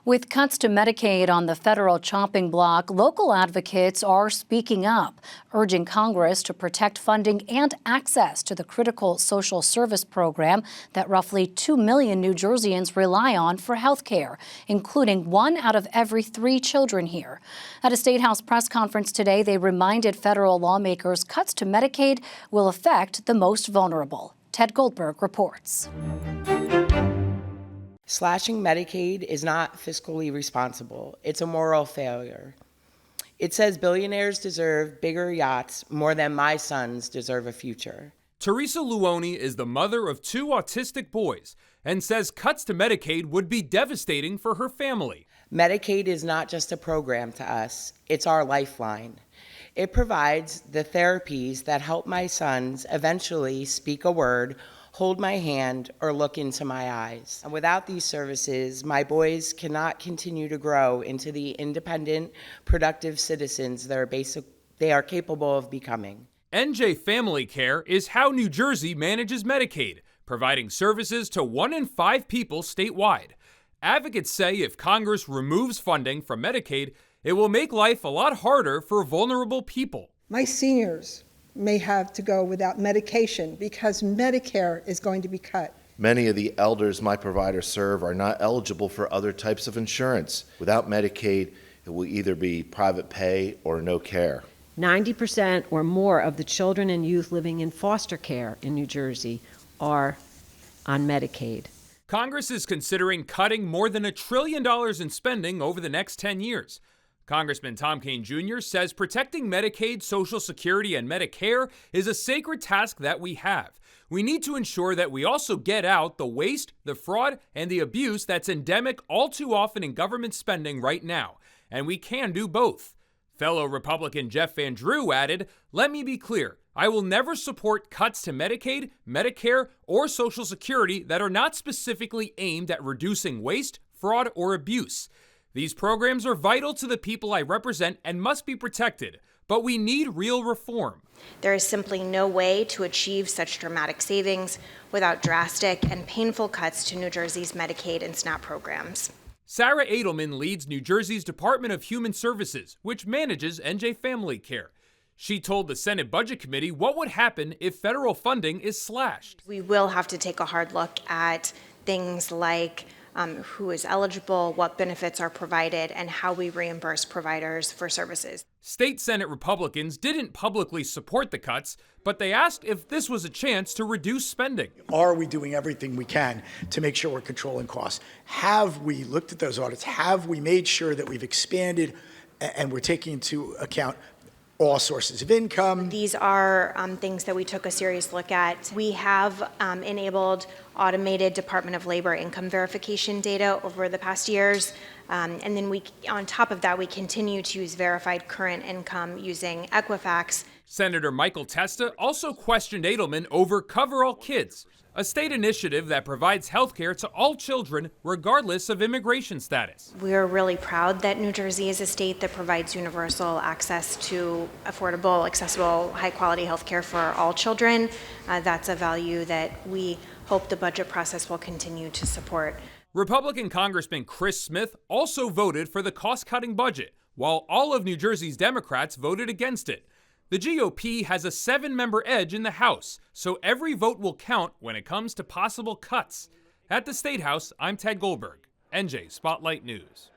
With cuts to Medicaid on the federal chopping block, local advocates are speaking up, urging Congress to protect funding and access to the critical social service program that roughly 2 million New Jerseyans rely on for health care, including 1 out of every 3 children here. At a State House press conference today, they reminded federal lawmakers cuts to Medicaid will affect the most vulnerable. Ted Goldberg reports. Slashing Medicaid is not fiscally responsible. It's a moral failure. It says billionaires deserve bigger yachts more than my sons deserve a future. Teresa Luoni is the mother of 2 autistic boys and says cuts to Medicaid would be devastating for her family. Medicaid is not just a program to us, it's our lifeline. It provides the therapies that help my sons eventually speak a word, hold my hand, or look into my eyes. And without these services, my boys cannot continue to grow into the independent, productive citizens they are capable of becoming. NJ Family Care is how New Jersey manages Medicaid, providing services to 1 in 5 people statewide. Advocates say if Congress removes funding from Medicaid, it will make life a lot harder for vulnerable people. My seniors may have to go without medication because Medicare is going to be cut. Many of the elders my providers serve are not eligible for other types of insurance. Without Medicaid, it will either be private pay or no care. 90% or more of the children and youth living in foster care in New Jersey are on Medicaid. Congress is considering cutting more than $1 trillion in spending over the next 10 years. Congressman Tom Kean Jr. says protecting Medicaid, Social Security, and Medicare is a sacred task that we have. We need to ensure that we also get out the waste, the fraud, and the abuse that's endemic all too often in government spending right now. And we can do both. Fellow Republican Jeff Van Drew added, "Let me be clear. I will never support cuts to Medicaid, Medicare, or Social Security that are not specifically aimed at reducing waste, fraud, or abuse. These programs are vital to the people I represent and must be protected, but we need real reform." There is simply no way to achieve such dramatic savings without drastic and painful cuts to New Jersey's Medicaid and SNAP programs. Sarah Edelman leads New Jersey's Department of Human Services, which manages NJ Family Care. She told the Senate Budget Committee what would happen if federal funding is slashed. We will have to take a hard look at things like who is eligible, what benefits are provided, and how we reimburse providers for services. State Senate Republicans didn't publicly support the cuts, but they asked if this was a chance to reduce spending. Are we doing everything we can to make sure we're controlling costs? Have we looked at those audits? Have we made sure that we've expanded and we're taking into account all sources of income? These are things that we took a serious look at. We have enabled automated Department of Labor income verification data over the past years. And then on top of that, we continue to use verified current income using Equifax. Senator Michael Testa also questioned Edelman over Cover All Kids, a state initiative that provides health care to all children regardless of immigration status. We're really proud that New Jersey is a state that provides universal access to affordable, accessible, high-quality health care for all children. That's a value that we hope the budget process will continue to support. Republican Congressman Chris Smith also voted for the cost-cutting budget, while all of New Jersey's Democrats voted against it. The GOP has a 7-member edge in the House, so every vote will count when it comes to possible cuts. At the State House, I'm Ted Goldberg, NJ Spotlight News.